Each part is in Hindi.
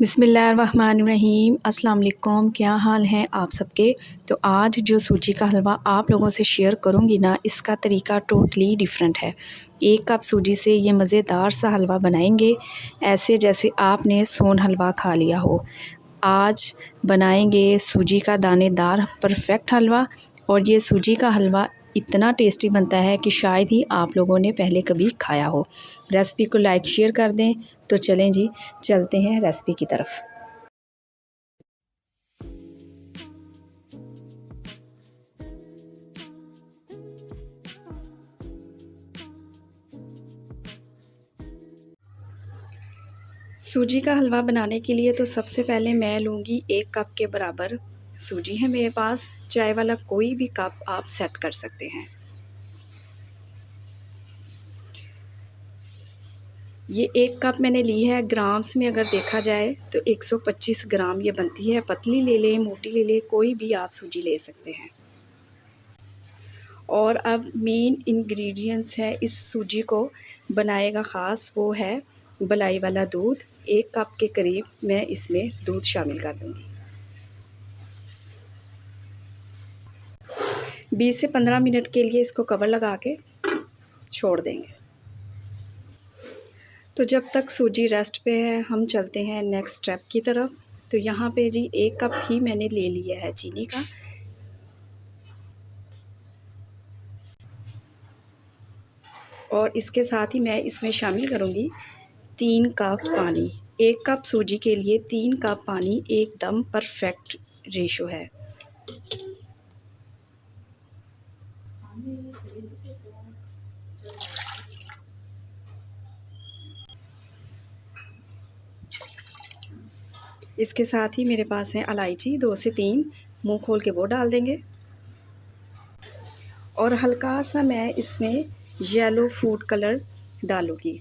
बिस्मिल्लाहिर्रहमानिर्रहीम। अस्सलाम वालेकुम। क्या हाल है आप सबके। तो आज जो सूजी का हलवा आप लोगों से शेयर करूंगी ना, इसका तरीका टोटली डिफरेंट है। 1 कप सूजी से ये मज़ेदार सा हलवा बनाएंगे, ऐसे जैसे आपने सोन हलवा खा लिया हो। आज बनाएंगे सूजी का दानेदार परफेक्ट हलवा, और ये सूजी का हलवा इतना टेस्टी बनता है कि शायद ही आप लोगों ने पहले कभी खाया हो। रेसिपी को लाइक शेयर कर दें। तो चलें जी, चलते हैं रेसिपी की तरफ। सूजी का हलवा बनाने के लिए तो सबसे पहले मैं लूँगी 1 कप के बराबर सूजी है मेरे पास। चाय वाला कोई भी कप आप सेट कर सकते हैं। ये 1 कप मैंने ली है। ग्राम्स में अगर देखा जाए तो 125 ग्राम ये बनती है। पतली ले लें, मोटी ले लें, कोई भी आप सूजी ले सकते हैं। और अब मेन इंग्रेडिएंट्स है इस सूजी को बनाएगा ख़ास, वो है मलाई वाला दूध। 1 कप के करीब मैं इसमें दूध शामिल कर दूँगी। 20 से 15 मिनट के लिए इसको कवर लगा के छोड़ देंगे। तो जब तक सूजी रेस्ट पे है, हम चलते हैं नेक्स्ट स्टेप की तरफ। तो यहाँ पे जी 1 कप ही मैंने ले लिया है चीनी का, और इसके साथ ही मैं इसमें शामिल करूँगी 3 कप पानी। 1 कप सूजी के लिए 3 कप पानी एकदम परफेक्ट रेशो है। इसके साथ ही मेरे पास है इलायची 2 से 3, मुंह खोल के वो डाल देंगे। और हल्का सा मैं इसमें येलो फूड कलर डालूँगी।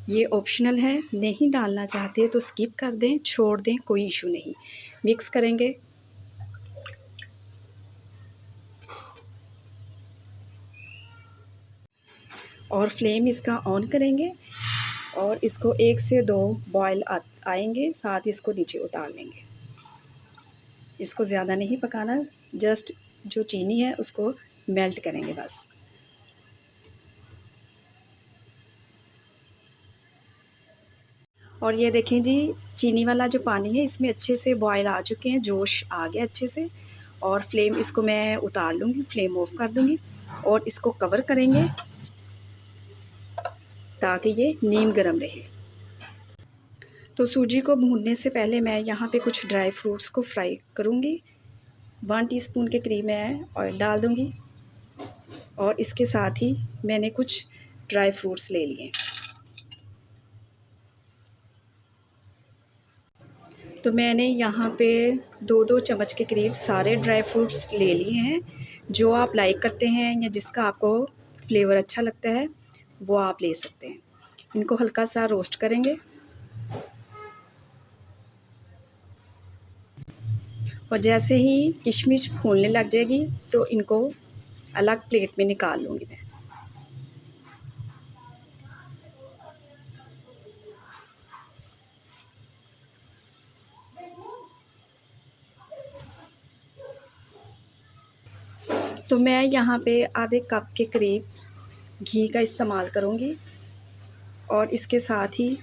ये ऑप्शनल है, नहीं डालना चाहते तो स्किप कर दें, छोड़ दें, कोई इशू नहीं। मिक्स करेंगे। और फ्लेम इसका ऑन करेंगे, और इसको 1 से 2 बॉयल आएंगे, साथ इसको नीचे उतार लेंगे। इसको ज़्यादा नहीं पकाना, जस्ट जो चीनी है उसको मेल्ट करेंगे बस। और ये देखें जी, चीनी वाला जो पानी है इसमें अच्छे से बॉयल आ चुके हैं, जोश आ गया अच्छे से। और फ्लेम इसको मैं उतार लूँगी, फ्लेम ऑफ कर दूँगी, और इसको कवर करेंगे ताकि ये नीम गर्म रहे। तो सूजी को भूनने से पहले मैं यहाँ पे कुछ ड्राई फ्रूट्स को फ्राई करूँगी। 1 टीस्पून के करीब मैं ऑयल डाल दूँगी, और इसके साथ ही मैंने कुछ ड्राई फ्रूट्स ले लिए। तो मैंने यहाँ पे 2-2 चम्मच के करीब सारे ड्राई फ्रूट्स ले लिए हैं। जो आप लाइक करते हैं या जिसका आपको फ्लेवर अच्छा लगता है वो आप ले सकते हैं। इनको हल्का सा रोस्ट करेंगे, और जैसे ही किशमिश फूलने लग जाएगी तो इनको अलग प्लेट में निकाल लूँगी मैं। तो मैं यहाँ पे आधे कप के करीब घी का इस्तेमाल करूँगी, और इसके साथ ही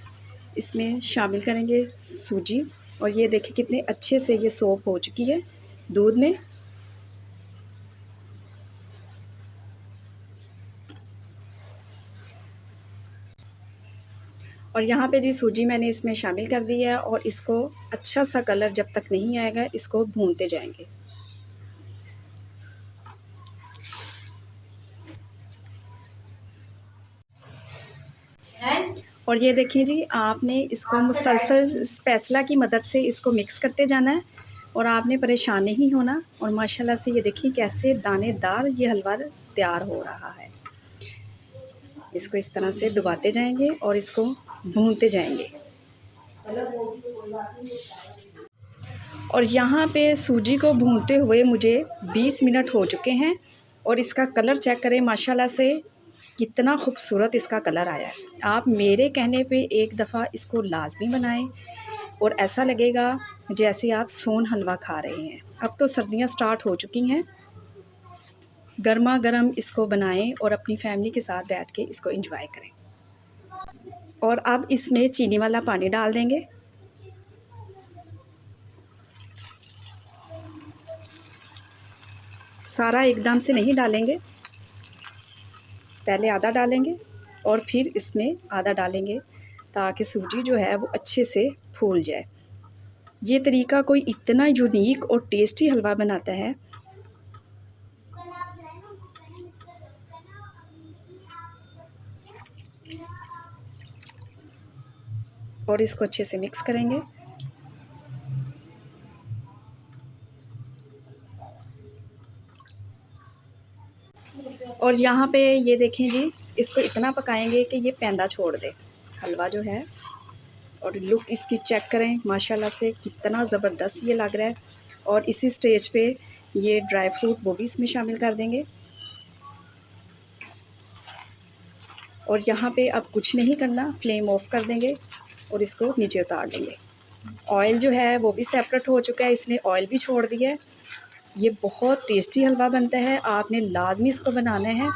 इसमें शामिल करेंगे सूजी। और ये देखिए कितने अच्छे से ये सोप हो चुकी है दूध में। और यहाँ पे जी सूजी मैंने इसमें शामिल कर दी है, और इसको अच्छा सा कलर जब तक नहीं आएगा इसको भूनते जाएंगे। और ये देखिए जी, आपने इसको मुसलसल स्पैचुला की मदद से इसको मिक्स करते जाना है, और आपने परेशान नहीं होना। और माशाल्लाह से ये देखिए कैसे दानेदार ये हलवा तैयार हो रहा है। इसको इस तरह से दबाते जाएंगे और इसको भूनते जाएंगे। और यहाँ पे सूजी को भूनते हुए मुझे 20 मिनट हो चुके हैं, और इसका कलर चेक करें, माशाल्लाह से कितना खूबसूरत इसका कलर आया है। आप मेरे कहने पे एक दफ़ा इसको लाज़मी बनाएं और ऐसा लगेगा जैसे आप सोन हलवा खा रहे हैं। अब तो सर्दियाँ स्टार्ट हो चुकी हैं, गर्मा गर्म इसको बनाएं और अपनी फैमिली के साथ बैठ के इसको एंजॉय करें। और अब इसमें चीनी वाला पानी डाल देंगे। सारा एकदम से नहीं डालेंगे, पहले आधा डालेंगे और फिर इसमें आधा डालेंगे ताकि सूजी जो है वो अच्छे से फूल जाए। ये तरीका कोई इतना यूनिक और टेस्टी हलवा बनाता है। और इसको अच्छे से मिक्स करेंगे। और यहाँ पे ये देखें जी, इसको इतना पकाएंगे कि ये पैंदा छोड़ दे हलवा जो है। और लुक इसकी चेक करें, माशाल्लाह से कितना ज़बरदस्त ये लग रहा है। और इसी स्टेज पे ये ड्राई फ्रूट वो भी इसमें शामिल कर देंगे। और यहाँ पे अब कुछ नहीं करना, फ्लेम ऑफ कर देंगे और इसको नीचे उतार देंगे। ऑयल जो है वो भी सेपरेट हो चुका है, इसने ऑयल भी छोड़ दिया है। ये बहुत टेस्टी हलवा बनता है, आपने लाजमी इसको बनाना है।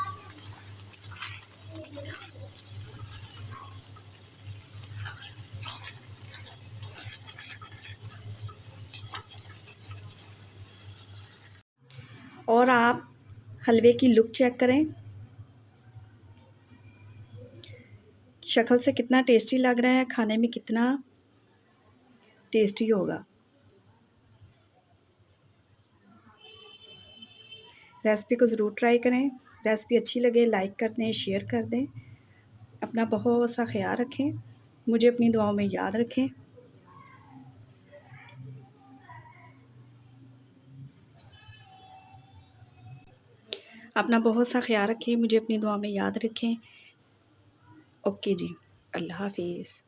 और आप हलवे की लुक चेक करें, शक्ल से कितना टेस्टी लग रहा है, खाने में कितना टेस्टी होगा। रेसिपी को ज़रूर ट्राई करें। रेसिपी अच्छी लगे लाइक कर दें, शेयर कर दें। अपना बहुत सा ख्याल रखें, मुझे अपनी दुआओं में याद रखें। अपना बहुत सा ख्याल रखें, मुझे अपनी दुआ में याद रखें। ओके जी, अल्लाह हाफिज़।